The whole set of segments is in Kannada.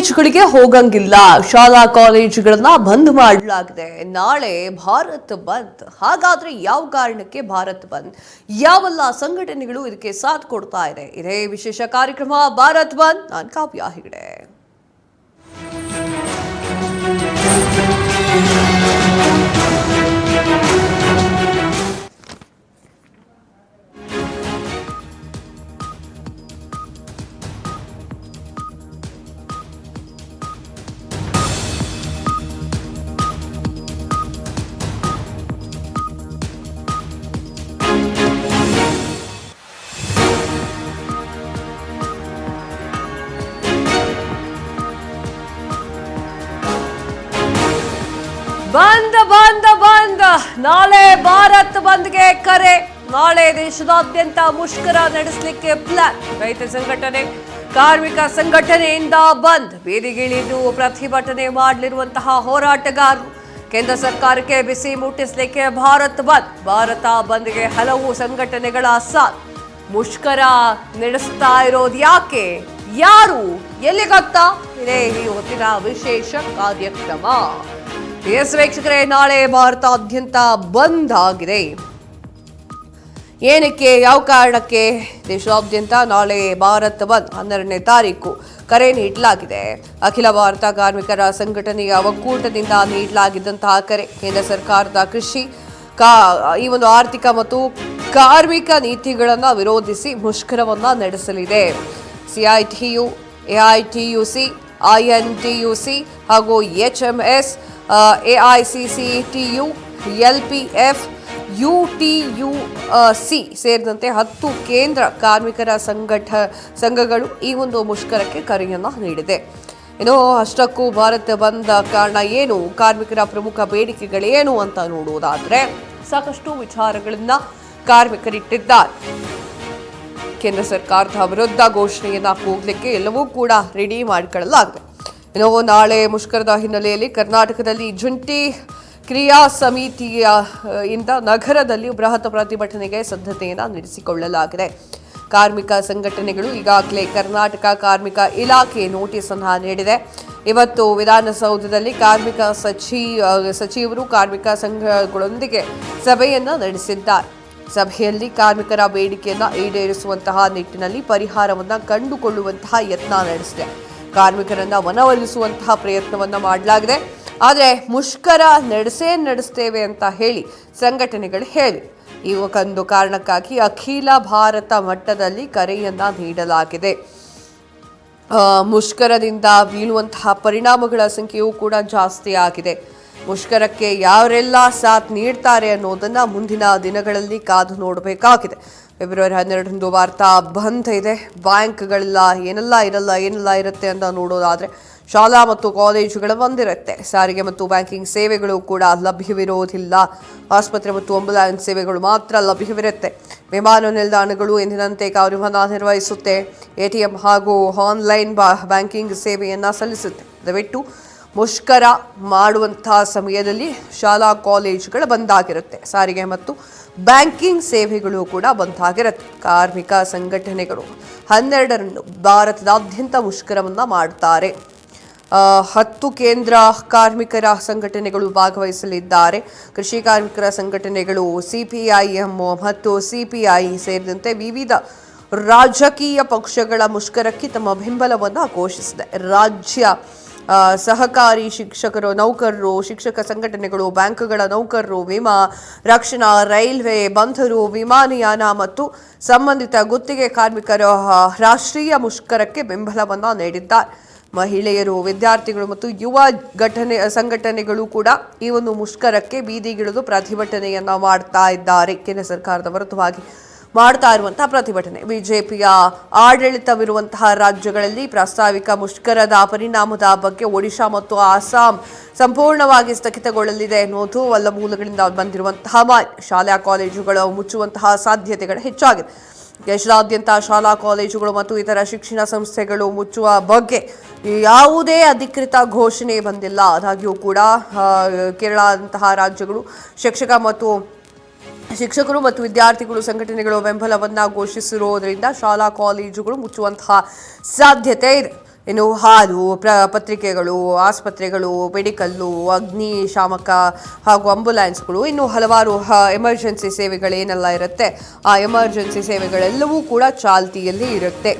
ಕಾಲೇಜುಗಳಿಗೆ ಹೋಗಂಗಿಲ್ಲ. ಶಾಲಾ ಕಾಲೇಜುಗಳನ್ನ ಬಂದ್ ಮಾಡಲಾಗಿದೆ. ನಾಳೆ ಭಾರತ್ ಬಂದ್. ಹಾಗಾದ್ರೆ ಯಾವ ಕಾರಣಕ್ಕೆ ಭಾರತ್ ಬಂದ್? ಯಾವೆಲ್ಲ ಸಂಘಟನೆಗಳು ಇದಕ್ಕೆ ಸಾಥ್ ಕೊಡ್ತಾ ಇದೆ? ಇದೇ ವಿಶೇಷ ಕಾರ್ಯಕ್ರಮ ಭಾರತ್ ಬಂದ್. ನಾನು ಕಾವ್ಯ ಹೆಗಡೆ. ಬಂದ್ ಬಂದ್ ಬಂದ್. ನಾಳೆ ಭಾರತ್ ಬಂದ್ಗೆ ಕರೆ. ನಾಳೆ ದೇಶದಾದ್ಯಂತ ಮುಷ್ಕರ ನಡೆಸಲಿಕ್ಕೆ ಪ್ಲಾನ್. ರೈತ ಸಂಘಟನೆ, ಕಾರ್ಮಿಕ ಸಂಘಟನೆಯಿಂದ ಬಂದ್. ಬೀದಿಗಿಳಿದು ಪ್ರತಿಭಟನೆ ಮಾಡಲಿರುವಂತಹ ಹೋರಾಟಗಾರರು. ಕೇಂದ್ರ ಸರ್ಕಾರಕ್ಕೆ ಬಿಸಿ ಮುಟ್ಟಿಸಲಿಕ್ಕೆ ಭಾರತ್ ಬಂದ್. ಭಾರತ ಬಂದ್ಗೆ ಹಲವು ಸಂಘಟನೆಗಳ ಸಾಥ್. ಮುಷ್ಕರ ನಡೆಸ್ತಾ ಇರೋದು ಯಾಕೆ, ಯಾರು, ಎಲ್ಲಿ ಗೊತ್ತಾ? ಇದೇ ಈ ಹೊತ್ತಿನ ವಿಶೇಷ ಕಾರ್ಯಕ್ರಮ. ಎಸ್ ವೀಕ್ಷಕರೇ, ನಾಳೆ ಭಾರತಾದ್ಯಂತ ಬಂದ್ ಆಗಿದೆ. ಏನಕ್ಕೆ, ಯಾವ ಕಾರಣಕ್ಕೆ ದೇಶಾದ್ಯಂತ ನಾಳೆ ಭಾರತ್ ಬಂದ್ 12ನೇ ತಾರೀಕು ಕರೆ ನೀಡಲಾಗಿದೆ. ಅಖಿಲ ಭಾರತ ಕಾರ್ಮಿಕರ ಸಂಘಟನೆಯ ಒಕ್ಕೂಟದಿಂದ ನೀಡಲಾಗಿದ್ದಂತಹ ಕರೆ. ಕೇಂದ್ರ ಸರ್ಕಾರದ ಕೃಷಿ ಈ ಒಂದು ಆರ್ಥಿಕ ಮತ್ತು ಕಾರ್ಮಿಕ ನೀತಿಗಳನ್ನು ವಿರೋಧಿಸಿ ಮುಷ್ಕರವನ್ನ ನಡೆಸಲಿದೆ. ಸಿಐಟಿಯು, ಎಐಟಿಯುಸಿ, INTUC ಹಾಗೂ HMS, AICCTU, LPF, UTUC ಸೇರಿದಂತೆ 10 ಕೇಂದ್ರ ಕಾರ್ಮಿಕರ ಸಂಘಗಳು ಈ ಒಂದು ಮುಷ್ಕರಕ್ಕೆ ಕರೆಯನ್ನ ನೀಡಿದೆ. ಇನ್ನು ಅಷ್ಟಕ್ಕೂ ಭಾರತ್ ಬಂದ್ ಕಾರಣ ಏನು, ಕಾರ್ಮಿಕರ ಪ್ರಮುಖ ಬೇಡಿಕೆಗಳೇನು ಅಂತ ನೋಡುವುದಾದ್ರೆ ಸಾಕಷ್ಟು ವಿಚಾರಗಳನ್ನ ಕಾರ್ಮಿಕರಿಟ್ಟಿದ್ದಾರೆ. ಕೇಂದ್ರ ಸರ್ಕಾರದ ವಿರುದ್ಧ ಘೋಷಣೆಯನ್ನ ಕೂಗಲಿಕ್ಕೆ ಎಲ್ಲವೂ ಕೂಡ ರೆಡಿ ಮಾಡಿಕೊಳ್ಳಲಾಗಿದೆ. ಇನ್ನು ನಾಳೆ ಮುಷ್ಕರದ ಹಿನ್ನೆಲೆಯಲ್ಲಿ ಕರ್ನಾಟಕದಲ್ಲಿ ಜಂಟಿ ಕ್ರಿಯಾ ಸಮಿತಿಯ ಇಂದ ನಗರದಲ್ಲಿ ಬೃಹತ್ ಪ್ರತಿಭಟನೆಗೆ ಸಿದ್ಧತೆಯನ್ನು ನಡೆಸಿಕೊಳ್ಳಲಾಗಿದೆ. ಕಾರ್ಮಿಕ ಸಂಘಟನೆಗಳು ಈಗಾಗಲೇ ಕರ್ನಾಟಕ ಕಾರ್ಮಿಕ ಇಲಾಖೆ ನೋಟಿಸ್ ಅನ್ನು ನೀಡಿದೆ. ಇವತ್ತು ವಿಧಾನಸೌಧದಲ್ಲಿ ಕಾರ್ಮಿಕ ಸಚಿವರು ಕಾರ್ಮಿಕ ಸಂಘಗಳೊಂದಿಗೆ ಸಭೆಯನ್ನ ನಡೆಸಿದ್ದಾರೆ. ಸಭೆಯಲ್ಲಿ ಕಾರ್ಮಿಕರ ಬೇಡಿಕೆಯನ್ನ ಈಡೇರಿಸುವಂತಹ ನಿಟ್ಟಿನಲ್ಲಿ ಪರಿಹಾರವನ್ನ ಕಂಡುಕೊಳ್ಳುವಂತಹ ಯತ್ನ ನಡೆಸಿದೆ. ಕಾರ್ಮಿಕರನ್ನ ಮನವೊಲಿಸುವಂತಹ ಪ್ರಯತ್ನವನ್ನ ಮಾಡಲಾಗಿದೆ. ಆದರೆ ಮುಷ್ಕರ ನಡೆಸ್ತೇವೆ ಅಂತ ಹೇಳಿ ಸಂಘಟನೆಗಳು ಹೇಳಿ ಈ ಒಂದು ಕಾರಣಕ್ಕಾಗಿ ಅಖಿಲ ಭಾರತ ಮಟ್ಟದಲ್ಲಿ ಕರೆಯನ್ನ ನೀಡಲಾಗಿದೆ. ಮುಷ್ಕರದಿಂದ ಬೀಳುವಂತಹ ಪರಿಣಾಮಗಳ ಸಂಖ್ಯೆಯೂ ಕೂಡ ಜಾಸ್ತಿ ಆಗಿದೆ. ಮುಷ್ಕರಕ್ಕೆ ಯಾರೆಲ್ಲ ಸಾಥ್ ನೀಡ್ತಾರೆ ಅನ್ನೋದನ್ನ ಮುಂದಿನ ದಿನಗಳಲ್ಲಿ ಕಾದು ನೋಡಬೇಕಾಗಿದೆ. ಫೆಬ್ರವರಿ 12ರಂದು ವಾರ್ತಾ ಬಂದ್ ಇದೆ. ಬ್ಯಾಂಕ್ಗಳೆಲ್ಲ ಏನೆಲ್ಲ ಇರುತ್ತೆ ಅಂತ ನೋಡೋದಾದ್ರೆ ಶಾಲಾ ಮತ್ತು ಕಾಲೇಜುಗಳ ಬಂದಿರುತ್ತೆ. ಸಾರಿಗೆ ಮತ್ತು ಬ್ಯಾಂಕಿಂಗ್ ಸೇವೆಗಳು ಕೂಡ ಲಭ್ಯವಿರೋದಿಲ್ಲ. ಆಸ್ಪತ್ರೆ ಮತ್ತು ಆಂಬ್ಯುಲೆನ್ಸ್ ಸೇವೆಗಳು ಮಾತ್ರ ಲಭ್ಯವಿರುತ್ತೆ. ವಿಮಾನ ನಿಲ್ದಾಣಗಳು ಎಂದಿನಂತೆ ಕಾರ್ಯವನ್ನು ನಿರ್ವಹಿಸುತ್ತೆ. ATM ಹಾಗೂ ಆನ್ಲೈನ್ ಬ್ಯಾಂಕಿಂಗ್ ಸೇವೆಯನ್ನು ಸಲ್ಲಿಸುತ್ತೆ. ದಯವಿಟ್ಟು ಮುಷ್ಕರ ಮಾಡುವಂತಹ ಸಮಯದಲ್ಲಿ ಶಾಲಾ ಕಾಲೇಜುಗಳು ಬಂದಾಗಿರುತ್ತೆ. ಸಾರಿಗೆ ಮತ್ತು ಬ್ಯಾಂಕಿಂಗ್ ಸೇವೆಗಳು ಕೂಡ ಬಂದಾಗಿರುತ್ತೆ. ಕಾರ್ಮಿಕ ಸಂಘಟನೆಗಳು 12ರಂದು ಭಾರತದಾದ್ಯಂತ ಮುಷ್ಕರವನ್ನು ಮಾಡುತ್ತಾರೆ. 10 ಕೇಂದ್ರ ಕಾರ್ಮಿಕರ ಸಂಘಟನೆಗಳು ಭಾಗವಹಿಸಲಿದ್ದಾರೆ. ಕೃಷಿ ಕಾರ್ಮಿಕರ ಸಂಘಟನೆಗಳು CPIM ಮತ್ತು CPI ಸೇರಿದಂತೆ ವಿವಿಧ ರಾಜಕೀಯ ಪಕ್ಷಗಳ ಮುಷ್ಕರಕ್ಕೆ ತಮ್ಮ ಬೆಂಬಲವನ್ನು ಘೋಷಿಸಿದೆ. ರಾಜ್ಯ ಸಹಕಾರಿ ಶಿಕ್ಷಕರು, ನೌಕರರು, ಶಿಕ್ಷಕ ಸಂಘಟನೆಗಳು, ಬ್ಯಾಂಕ್ಗಳ ನೌಕರರು, ವಿಮಾ, ರಕ್ಷಣಾ, ರೈಲ್ವೆ, ಬಂದರು, ವಿಮಾನಯಾನ ಮತ್ತು ಸಂಬಂಧಿತ ಗುತ್ತಿಗೆ ಕಾರ್ಮಿಕರ ರಾಷ್ಟ್ರೀಯ ಮುಷ್ಕರಕ್ಕೆ ಬೆಂಬಲವನ್ನು ನೀಡಿದ್ದಾರೆ. ಮಹಿಳೆಯರು, ವಿದ್ಯಾರ್ಥಿಗಳು ಮತ್ತು ಯುವ ಸಂಘಟನೆಗಳು ಕೂಡ ಈ ಒಂದು ಮುಷ್ಕರಕ್ಕೆ ಬೀದಿಗಿಳಿದು ಪ್ರತಿಭಟನೆಯನ್ನ ಮಾಡ್ತಾ ಇದ್ದಾರೆ. ಕೇಂದ್ರ ಸರ್ಕಾರದ ವಿರುದ್ಧವಾಗಿ ಮಾಡ್ತಾ ಇರುವಂತಹ ಪ್ರತಿಭಟನೆ. ಬಿಜೆಪಿಯ ಆಡಳಿತವಿರುವಂತಹ ರಾಜ್ಯಗಳಲ್ಲಿ ಪ್ರಾಸ್ತಾವಿಕ ಮುಷ್ಕರದ ಪರಿಣಾಮದ ಬಗ್ಗೆ ಒಡಿಶಾ ಮತ್ತು ಅಸ್ಸಾಂ ಸಂಪೂರ್ಣವಾಗಿ ಸ್ಥಗಿತಗೊಳ್ಳಲಿದೆ ಎನ್ನುವುದು ಎಲ್ಲ ಮೂಲಗಳಿಂದ ಬಂದಿರುವಂತಹ ಶಾಲಾ ಕಾಲೇಜುಗಳು ಮುಚ್ಚುವಂತಹ ಸಾಧ್ಯತೆಗಳು ಹೆಚ್ಚಾಗಿದೆ. ದೇಶದಾದ್ಯಂತ ಶಾಲಾ ಕಾಲೇಜುಗಳು ಮತ್ತು ಇತರ ಶಿಕ್ಷಣ ಸಂಸ್ಥೆಗಳು ಮುಚ್ಚುವ ಬಗ್ಗೆ ಯಾವುದೇ ಅಧಿಕೃತ ಘೋಷಣೆ ಬಂದಿಲ್ಲ. ಆದಾಗ್ಯೂ ಕೂಡ ಕೇರಳದಂತಹ ರಾಜ್ಯಗಳು ಶಿಕ್ಷಕರು ಮತ್ತು ವಿದ್ಯಾರ್ಥಿಗಳು ಸಂಘಟನೆಗಳು ಬೆಂಬಲವನ್ನು ಘೋಷಿಸಿರುವುದರಿಂದ ಶಾಲಾ ಕಾಲೇಜುಗಳು ಮುಚ್ಚುವಂತಹ ಸಾಧ್ಯತೆ ಇದೆ. ಇನ್ನು ಹಾಲು, ಪತ್ರಿಕೆಗಳು, ಆಸ್ಪತ್ರೆಗಳು, ಮೆಡಿಕಲ್ಲು, ಅಗ್ನಿಶಾಮಕ ಹಾಗೂ ಆಂಬ್ಯುಲೆನ್ಸ್ಗಳು, ಇನ್ನು ಹಲವಾರು ಎಮರ್ಜೆನ್ಸಿ ಸೇವೆಗಳೇನೆಲ್ಲ ಇರುತ್ತೆ ಆ ಎಮರ್ಜೆನ್ಸಿ ಸೇವೆಗಳೆಲ್ಲವೂ ಕೂಡ ಚಾಲ್ತಿಯಲ್ಲಿ ಇರುತ್ತೆ.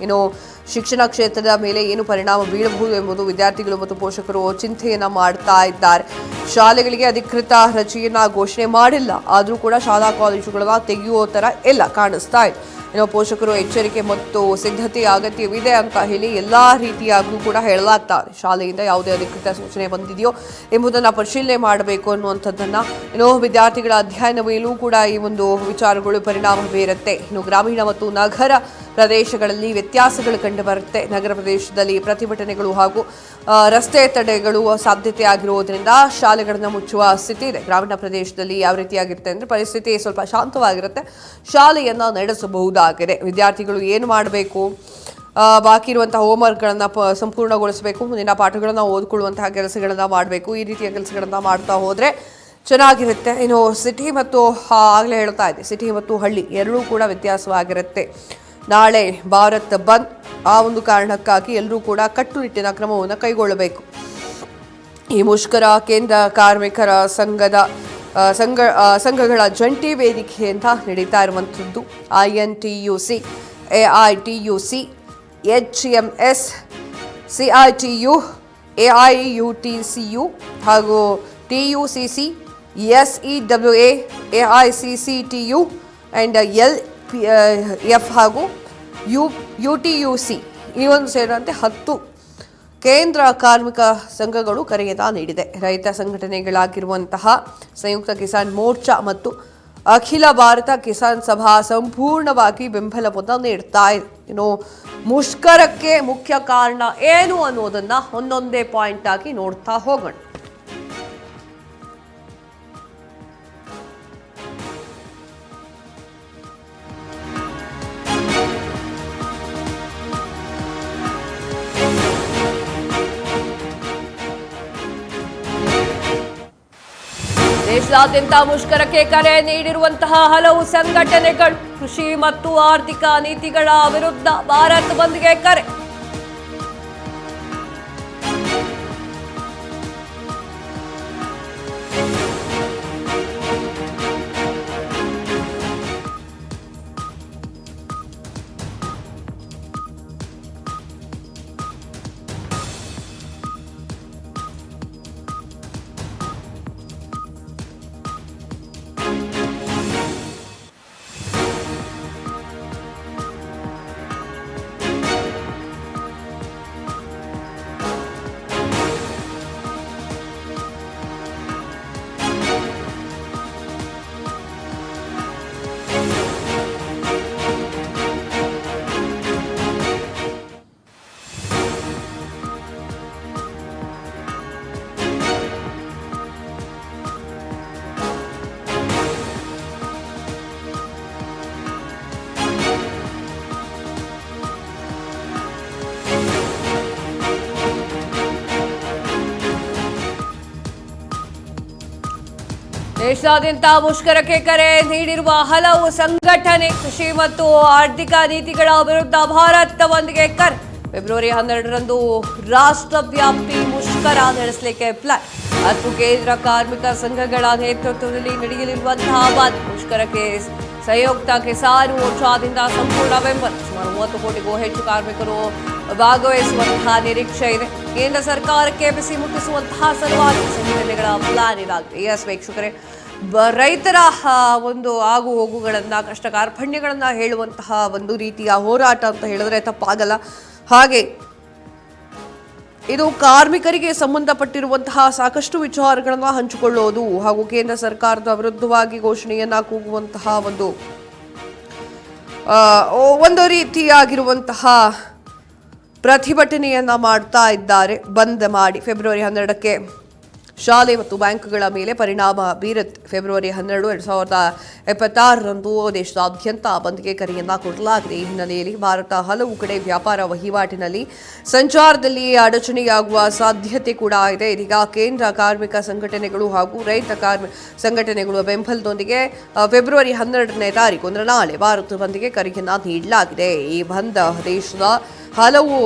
ಇನ್ನು ಶಿಕ್ಷಣ ಕ್ಷೇತ್ರದ ಮೇಲೆ ಏನು ಪರಿಣಾಮ ಬೀಳಬಹುದು ಎಂಬುದು ವಿದ್ಯಾರ್ಥಿಗಳು ಮತ್ತು ಪೋಷಕರು ಚಿಂತೆಯನ್ನ ಮಾಡ್ತಾ ಇದ್ದಾರೆ. ಶಾಲೆಗಳಿಗೆ ಅಧಿಕೃತ ರಜೆಯನ್ನ ಘೋಷಣೆ ಮಾಡಿಲ್ಲ, ಆದರೂ ಕೂಡ ಶಾಲಾ ಕಾಲೇಜುಗಳನ್ನ ತೆಗೆಯುವ ತರ ಎಲ್ಲ ಕಾಣಿಸ್ತಾ ಇದೆ. ಇನ್ನು ಪೋಷಕರು ಎಚ್ಚರಿಕೆ ಮತ್ತು ಸಿದ್ಧತೆ ಅಗತ್ಯವಿದೆ ಅಂತ ಹೇಳಿ ಎಲ್ಲಾ ರೀತಿಯಾಗೂ ಕೂಡ ಹೇಳಲಾಗ್ತಾ ಇದೆ. ಶಾಲೆಯಿಂದ ಯಾವುದೇ ಅಧಿಕೃತ ಸೂಚನೆ ಬಂದಿದೆಯೋ ಎಂಬುದನ್ನು ಪರಿಶೀಲನೆ ಮಾಡಬೇಕು ಅನ್ನುವಂಥದ್ದನ್ನ, ಇನ್ನು ವಿದ್ಯಾರ್ಥಿಗಳ ಅಧ್ಯಯನ ಮೇಲೂ ಕೂಡ ಈ ಒಂದು ವಿಚಾರಗಳು ಪರಿಣಾಮ ಬೀರುತ್ತೆ. ಇನ್ನು ಗ್ರಾಮೀಣ ಮತ್ತು ನಗರ ಪ್ರದೇಶಗಳಲ್ಲಿ ವ್ಯತ್ಯಾಸಗಳು ಕಂಡುಬರುತ್ತೆ. ನಗರ ಪ್ರದೇಶದಲ್ಲಿ ಪ್ರತಿಭಟನೆಗಳು ಹಾಗೂ ರಸ್ತೆ ತಡೆಗಳು ಸಾಧ್ಯತೆ ಆಗಿರುವುದರಿಂದ ಶಾಲೆಗಳನ್ನು ಮುಚ್ಚುವ ಸ್ಥಿತಿ ಇದೆ. ಗ್ರಾಮೀಣ ಪ್ರದೇಶದಲ್ಲಿ ಯಾವ ರೀತಿಯಾಗಿರುತ್ತೆ ಅಂದರೆ ಪರಿಸ್ಥಿತಿ ಸ್ವಲ್ಪ ಶಾಂತವಾಗಿರುತ್ತೆ, ಶಾಲೆಯನ್ನು ನಡೆಸಬಹುದಾಗಿದೆ. ವಿದ್ಯಾರ್ಥಿಗಳು ಏನು ಮಾಡಬೇಕು, ಬಾಕಿ ಇರುವಂತಹ ಹೋಮ್ವರ್ಕ್ಗಳನ್ನು ಸಂಪೂರ್ಣಗೊಳಿಸಬೇಕು, ಮುಂದಿನ ಪಾಠಗಳನ್ನು ಓದ್ಕೊಳ್ಳುವಂತಹ ಕೆಲಸಗಳನ್ನು ಮಾಡಬೇಕು. ಈ ರೀತಿಯ ಕೆಲಸಗಳನ್ನು ಮಾಡ್ತಾ ಹೋದರೆ ಚೆನ್ನಾಗಿರುತ್ತೆ. ಇನ್ನು ಸಿಟಿ ಮತ್ತು ಆಗಲೇ ಹೇಳ್ತಾ ಇದೆ, ಸಿಟಿ ಮತ್ತು ಹಳ್ಳಿ ಎರಡೂ ಕೂಡ ವ್ಯತ್ಯಾಸವಾಗಿರುತ್ತೆ. ನಾಳೆ ಭಾರತ್ ಬಂದ್, ಆ ಒಂದು ಕಾರಣಕ್ಕಾಗಿ ಎಲ್ಲರೂ ಕೂಡ ಕಟ್ಟುನಿಟ್ಟಿನ ಕ್ರಮವನ್ನು ಕೈಗೊಳ್ಳಬೇಕು. ಈ ಮುಷ್ಕರ ಕೇಂದ್ರ ಕಾರ್ಮಿಕರ ಸಂಘಗಳ ಜಂಟಿ ವೇದಿಕೆಯಿಂದ ನಡೀತಾ ಇರುವಂಥದ್ದು. INTUC, AITUC, HMS, CITU, AIUTCU ಹಾಗೂ TUCC, SEWA, AICCTU and LPF ಹಾಗೂ UTUC ಈ ಒಂದು ಸೇರಿದಂತೆ 10 ಕೇಂದ್ರ ಕಾರ್ಮಿಕ ಸಂಘಗಳು ಕರೆಯನ್ನ ನೀಡಿದೆ. ರೈತ ಸಂಘಟನೆಗಳಾಗಿರುವಂತಹ ಸಂಯುಕ್ತ ಕಿಸಾನ್ ಮೋರ್ಚಾ ಮತ್ತು ಅಖಿಲ ಭಾರತ ಕಿಸಾನ್ ಸಭಾ ಸಂಪೂರ್ಣವಾಗಿ ಬೆಂಬಲವನ್ನು ನೀಡ್ತಾ ಇದೆ. ಇನ್ನು ಮುಷ್ಕರಕ್ಕೆ ಮುಖ್ಯ ಕಾರಣ ಏನು ಅನ್ನೋದನ್ನ ಒಂದೊಂದೇ ಪಾಯಿಂಟ್ ಆಗಿ ನೋಡ್ತಾ ಹೋಗೋಣ. ದೇಶದಾದ್ಯಂತ ಮುಷ್ಕರಕ್ಕೆ ಕರೆ ನೀಡಿರುವಂತಹ ಹಲವು ಸಂಘಟನೆಗಳು ಕೃಷಿ ಮತ್ತು ಆರ್ಥಿಕ ನೀತಿಗಳ ವಿರುದ್ಧ ಭಾರತ್ ಬಂದ್ಗೆ ಕರೆ. ದೇಶದಾದ್ಯಂತ ಮುಷ್ಕರಕ್ಕೆ ಕರೆ ನೀಡಿರುವ ಹಲವು ಸಂಘಟನೆ ಕೃಷಿ ಮತ್ತು ಆರ್ಥಿಕ ನೀತಿಗಳ ವಿರುದ್ಧ ಭಾರತ್ ಬಂದ್ಗೆ ಕರೆ. ಫೆಬ್ರವರಿ 12ರಂದು ರಾಷ್ಟ್ರವ್ಯಾಪಿ ಮುಷ್ಕರ ನಡೆಸಲಿಕ್ಕೆ ಪ್ಲಾನ್. 10 ಕೇಂದ್ರ ಕಾರ್ಮಿಕ ಸಂಘಗಳ ನೇತೃತ್ವದಲ್ಲಿ ನಡೆಯಲಿರುವಂತಹ ಬಂದ್ ಮುಷ್ಕರಕ್ಕೆ ಸಂಯುಕ್ತ ಕಿಸಾನ್ ಮೋರ್ಚಾದಿಂದ ಸಂಪೂರ್ಣ ಬೆಂಬಲ. ಸುಮಾರು 30 ಕೋಟಿಗೂ ಹೆಚ್ಚು ಕಾರ್ಮಿಕರು ಭಾಗವಹಿಸುವಂತಹ ನಿರೀಕ್ಷೆ ಇದೆ. ಕೇಂದ್ರ ಸರ್ಕಾರಕ್ಕೆ ಬಿಸಿ ಮುಟ್ಟಿಸುವಂತಹ ಸಲುವಾಗಿ ಸಂಘಟನೆಗಳ ಪ್ಲಾನ್ ಇದಾಗಿದೆ. ಎಸ್ ವೀಕ್ಷಕರೇ, ರೈತರ ಒಂದು ಆಗು ಹೋಗುಗಳನ್ನ, ಕಷ್ಟ ಕಾರ್ಪಣ್ಯಗಳನ್ನ ಹೇಳುವಂತಹ ಒಂದು ರೀತಿಯ ಹೋರಾಟ ಅಂತ ಹೇಳಿದ್ರೆ ತಪ್ಪಾಗಲ್ಲ. ಹಾಗೆ ಇದು ಕಾರ್ಮಿಕರಿಗೆ ಸಂಬಂಧಪಟ್ಟಿರುವಂತಹ ಸಾಕಷ್ಟು ವಿಚಾರಗಳನ್ನು ಹಂಚಿಕೊಳ್ಳೋದು ಹಾಗೂ ಕೇಂದ್ರ ಸರ್ಕಾರದ ವಿರುದ್ಧವಾಗಿ ಘೋಷಣೆಯನ್ನ ಕೂಗುವಂತಹ ಒಂದು ರೀತಿಯಾಗಿರುವಂತಹ ಪ್ರತಿಭಟನೆಯನ್ನ ಮಾಡ್ತಾ ಇದ್ದಾರೆ. ಬಂದ್ ಮಾಡಿ ಫೆಬ್ರವರಿ 12ಕ್ಕೆ ಶಾಲೆ ಮತ್ತು ಬ್ಯಾಂಕ್ಗಳ ಮೇಲೆ ಪರಿಣಾಮ ಬೀರುತ್ತೆ. ಫೆಬ್ರವರಿ 12, 2026ರಂದು ದೇಶದಾದ್ಯಂತ ಬಂದ್ಗೆ ಕರೆಯನ್ನ ಕೊಡಲಾಗಿದೆ. ಈ ಹಿನ್ನೆಲೆಯಲ್ಲಿ ಭಾರತ ಹಲವು ಕಡೆ ವ್ಯಾಪಾರ ವಹಿವಾಟಿನಲ್ಲಿ ಸಂಚಾರದಲ್ಲಿ ಅಡಚಣೆಯಾಗುವ ಸಾಧ್ಯತೆ ಕೂಡ ಇದೆ. ಇದೀಗ ಕೇಂದ್ರ ಕಾರ್ಮಿಕ ಸಂಘಟನೆಗಳು ಹಾಗೂ ರೈತ ಸಂಘಟನೆಗಳು ಬೆಂಬಲದೊಂದಿಗೆ ಫೆಬ್ರವರಿ 12ನೇ ತಾರೀಕು ಅಂದರೆ ನಾಳೆ ಭಾರತ ಬಂದ್ಗೆ ಕರೆಯನ್ನ ನೀಡಲಾಗಿದೆ. ಈ ಬಂದ್ ದೇಶದ ಹಲವು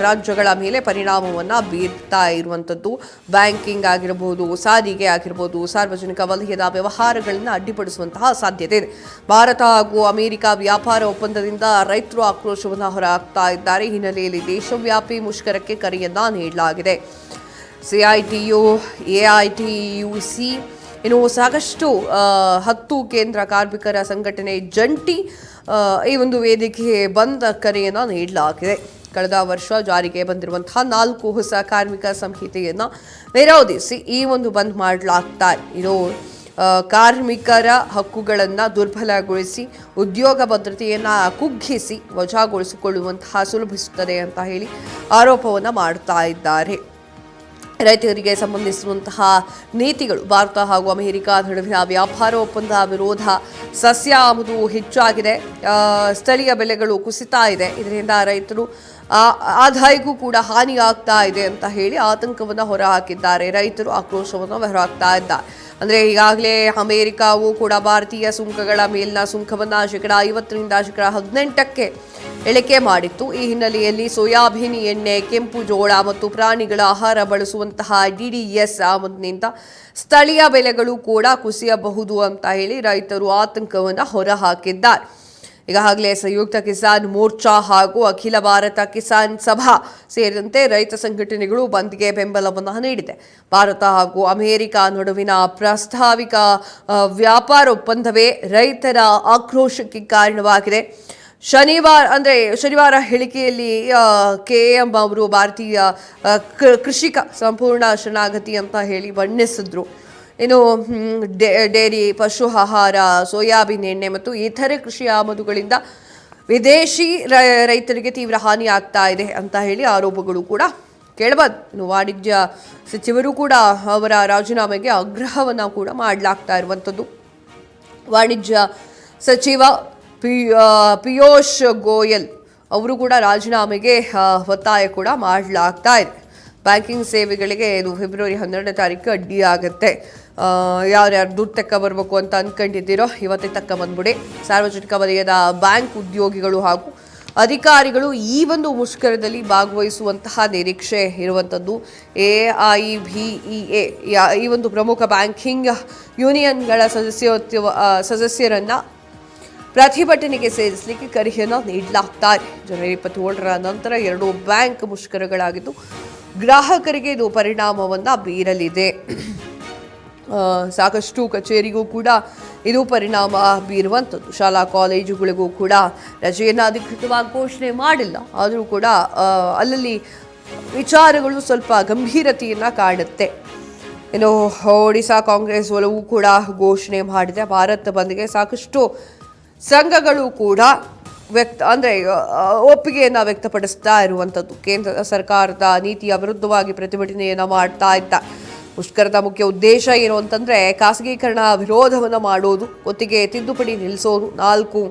ರಾಜ್ಯಗಳ ಮೇಲೆ ಪರಿಣಾಮವನ್ನು ಬೀರ್ತಾ ಇರುವಂಥದ್ದು. ಬ್ಯಾಂಕಿಂಗ್ ಆಗಿರಬಹುದು, ಸಾರಿಗೆ ಆಗಿರ್ಬೋದು, ಸಾರ್ವಜನಿಕ ವಲಯದ ವ್ಯವಹಾರಗಳನ್ನು ಅಡ್ಡಿಪಡಿಸುವಂತಹ ಸಾಧ್ಯತೆ ಇದೆ. ಭಾರತ ಹಾಗೂ ಅಮೆರಿಕ ವ್ಯಾಪಾರ ಒಪ್ಪಂದದಿಂದ ರೈತರು ಆಕ್ರೋಶವನ್ನು ಹೊರಹಾಕ್ತಾ ಇದ್ದಾರೆ. ಹಿನ್ನೆಲೆಯಲ್ಲಿ ದೇಶವ್ಯಾಪಿ ಮುಷ್ಕರಕ್ಕೆ ಕರೆಯನ್ನ ನೀಡಲಾಗಿದೆ. CITU, AITUC ಇನ್ನು ಸಾಕಷ್ಟು 10 ಕೇಂದ್ರ ಕಾರ್ಮಿಕರ ಸಂಘಟನೆ ಜಂಟಿ ಈ ಒಂದು ವೇದಿಕೆಗೆ ಬಂದ್ ಕರೆಯನ್ನು ನೀಡಲಾಗಿದೆ. ಕಳೆದ ವರ್ಷ ಜಾರಿಗೆ ಬಂದಿರುವಂತಹ 4 ಹೊಸ ಕಾರ್ಮಿಕ ಸಂಹಿತೆಯನ್ನು ವಿರೋಧಿಸಿ ಈ ಒಂದು ಬಂದ್ ಮಾಡಲಾಗ್ತಾ ಇದು ಕಾರ್ಮಿಕರ ಹಕ್ಕುಗಳನ್ನು ದುರ್ಬಲಗೊಳಿಸಿ ಉದ್ಯೋಗ ಭದ್ರತೆಯನ್ನು ಕುಗ್ಗಿಸಿ ವಜಾಗೊಳಿಸಿಕೊಳ್ಳುವಂತಹ ಸುಲಭಿಸುತ್ತದೆ ಅಂತ ಹೇಳಿ ಆರೋಪವನ್ನು ಮಾಡ್ತಾ ಇದ್ದಾರೆ. ರೈತರಿಗೆ ಸಂಬಂಧಿಸಿರುವಂತಹ ನೀತಿಗಳು ಭಾರತ ಹಾಗೂ ಅಮೆರಿಕ ನಡುವಿನ ವ್ಯಾಪಾರ ಒಪ್ಪಂದ ವಿರೋಧ, ಸಸ್ಯ ಆಮದು ಹೆಚ್ಚಾಗಿದೆ, ಸ್ಥಳೀಯ ಬೆಲೆಗಳು ಕುಸಿತಾ ಇದೆ, ಇದರಿಂದ ರೈತರು ಆದಾಯಕ್ಕೂ ಕೂಡ ಹಾನಿ ಆಗ್ತಾ ಇದೆ ಅಂತ ಹೇಳಿ ಆತಂಕವನ್ನು ಹೊರಹಾಕಿದ್ದಾರೆ. ರೈತರು ಆಕ್ರೋಶವನ್ನು ಹೊರಹಾಕ್ತಾ ಇದ್ದಾರೆ. ಅಂದರೆ ಈಗಾಗಲೇ ಅಮೆರಿಕಾವು ಕೂಡ ಭಾರತೀಯ ಸುಂಕಗಳ ಮೇಲಿನ ಸುಂಕವನ್ನು -50% -18% ಇಳಿಕೆ ಮಾಡಿತ್ತು. ಈ ಹಿನ್ನೆಲೆಯಲ್ಲಿ ಸೋಯಾಬೀನ್ ಎಣ್ಣೆ, ಕೆಂಪು ಜೋಳ ಮತ್ತು ಪ್ರಾಣಿಗಳ ಆಹಾರ ಬಳಸುವಂತಹ DDS ಆಮದಿನಿಂದ ಸ್ಥಳೀಯ ಬೆಲೆಗಳು ಕೂಡ ಕುಸಿಯಬಹುದು ಅಂತ ಹೇಳಿ ರೈತರು ಆತಂಕವನ್ನು ಹೊರಹಾಕಿದ್ದಾರೆ. ಈಗಾಗಲೇ ಸಂಯುಕ್ತ ಕಿಸಾನ್ ಮೋರ್ಚಾ ಹಾಗೂ ಅಖಿಲ ಭಾರತ ಕಿಸಾನ್ ಸಭಾ ಸೇರಿದಂತೆ ರೈತ ಸಂಘಟನೆಗಳು ಬಂದ್ಗೆ ಬೆಂಬಲವನ್ನು ನೀಡಿದೆ. ಭಾರತ ಹಾಗೂ ಅಮೆರಿಕ ನಡುವಿನ ಪ್ರಸ್ತಾವಿಕ ವ್ಯಾಪಾರ ಒಪ್ಪಂದವೇ ರೈತರ ಆಕ್ರೋಶಕ್ಕೆ ಕಾರಣವಾಗಿದೆ. ಶನಿವಾರ ಹೇಳಿಕೆಯಲ್ಲಿ KM ಅವರು ಭಾರತೀಯ ಕೃಷಿಕ ಸಂಪೂರ್ಣ ಶರಣಾಗತಿ ಅಂತ ಹೇಳಿ ಬಣ್ಣಿಸಿದ್ರು. ಇನ್ನು ಡೇರಿ, ಪಶು ಆಹಾರ, ಸೋಯಾಬೀನ್ ಎಣ್ಣೆ ಮತ್ತು ಇತರೆ ಕೃಷಿ ಆಮದುಗಳಿಂದ ವಿದೇಶಿ ರೈತರಿಗೆ ತೀವ್ರ ಹಾನಿ ಆಗ್ತಾ ಇದೆ ಅಂತ ಹೇಳಿ ಆರೋಪಗಳು ಕೂಡ ಕೇಳಬಾರ್ದು. ಇನ್ನು ವಾಣಿಜ್ಯ ಸಚಿವರು ಕೂಡ ಅವರ ರಾಜೀನಾಮೆಗೆ ಆಗ್ರಹವನ್ನು ಕೂಡ ಮಾಡಲಾಗ್ತಾ ಇರುವಂಥದ್ದು. ವಾಣಿಜ್ಯ ಸಚಿವ ಪಿಯೂಷ್ ಗೋಯಲ್ ಅವರು ಕೂಡ ರಾಜೀನಾಮೆಗೆ ಒತ್ತಾಯ ಕೂಡ ಮಾಡಲಾಗ್ತಾ ಇದೆ. ಬ್ಯಾಂಕಿಂಗ್ ಸೇವೆಗಳಿಗೆ ಇದು ಫೆಬ್ರವರಿ 12ನೇ ತಾರೀಕು ಅಡ್ಡಿಯಾಗುತ್ತೆ. ಯಾರ್ಯಾರು ದುಡ್ಡು ತಕ್ಕ ಬರಬೇಕು ಅಂತ ಅಂದ್ಕೊಂಡಿದ್ದೀರೋ ಇವತ್ತೇ ತಕ್ಕ ಬಂದ್ಬಿಡಿ. ಸಾರ್ವಜನಿಕ ವಲಯದ ಬ್ಯಾಂಕ್ ಉದ್ಯೋಗಿಗಳು ಹಾಗೂ ಅಧಿಕಾರಿಗಳು ಈ ಒಂದು ಮುಷ್ಕರದಲ್ಲಿ ಭಾಗವಹಿಸುವಂತಹ ನಿರೀಕ್ಷೆ ಇರುವಂಥದ್ದು. AIBEA ಈ ಒಂದು ಪ್ರಮುಖ ಬ್ಯಾಂಕಿಂಗ್ ಯೂನಿಯನ್ಗಳ ಸದಸ್ಯರನ್ನ ಪ್ರತಿಭಟನೆಗೆ ಸೇರಿಸಲಿಕ್ಕೆ ಕರೆಯನ್ನು ನೀಡಲಾಗ್ತಾರೆ. ಜನವರಿ 27ರ ನಂತರ 2 ಬ್ಯಾಂಕ್ ಮುಷ್ಕರಗಳಾಗಿದ್ದು ಗ್ರಾಹಕರಿಗೆ ಇದು ಪರಿಣಾಮವನ್ನು ಬೀರಲಿದೆ. ಸಾಕಷ್ಟು ಕಚೇರಿಗೂ ಕೂಡ ಇದು ಪರಿಣಾಮ ಬೀರುವಂಥದ್ದು. ಶಾಲಾ ಕಾಲೇಜುಗಳಿಗೂ ಕೂಡ ರಜೆಯನ್ನು ಅಧಿಕೃತವಾಗಿ ಘೋಷಣೆ ಮಾಡಿಲ್ಲ, ಆದರೂ ಕೂಡ ಅಲ್ಲಲ್ಲಿ ವಿಚಾರಗಳು ಸ್ವಲ್ಪ ಗಂಭೀರತೆಯನ್ನು ಕಾಡುತ್ತೆ. ಇನ್ನು ಒಡಿಶಾ ಕಾಂಗ್ರೆಸ್ ಒಲವು ಕೂಡ ಘೋಷಣೆ ಮಾಡಿದೆ. ಭಾರತ ಬಂದ್ಗೆ ಸಾಕಷ್ಟು ಸಂಘಗಳು ಕೂಡ ಒಪ್ಪಿಗೆಯನ್ನು ವ್ಯಕ್ತಪಡಿಸ್ತಾ ಇರುವಂಥದ್ದು. ಕೇಂದ್ರ ಸರ್ಕಾರದ ನೀತಿಯ ವಿರುದ್ಧವಾಗಿ ಪ್ರತಿಭಟನೆಯನ್ನು ಮಾಡ್ತಾ ಇದ್ದ. ಮುಷ್ಕರದ ಮುಖ್ಯ ಉದ್ದೇಶ ಏನು ಅಂತಂದರೆ ಖಾಸಗೀಕರಣ ವಿರೋಧವನ್ನು ಮಾಡೋದು, ಒತ್ತಿಗೆ ತಿದ್ದುಪಡಿ ನಿಲ್ಲಿಸೋದು, 4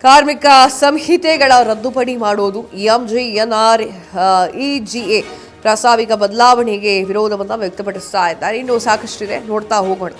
ಕಾರ್ಮಿಕ ಸಂಹಿತೆಗಳ ರದ್ದುಪಡಿ ಮಾಡೋದು, EMG-NREGA ಪ್ರಾಸ್ತಾವಿಕ ಬದಲಾವಣೆಗೆ ವಿರೋಧವನ್ನು ವ್ಯಕ್ತಪಡಿಸ್ತಾ ಇದ್ದಾರೆ. ಇನ್ನು ಸಾಕಷ್ಟಿದೆ, ನೋಡ್ತಾ ಹೋಗೋಣ.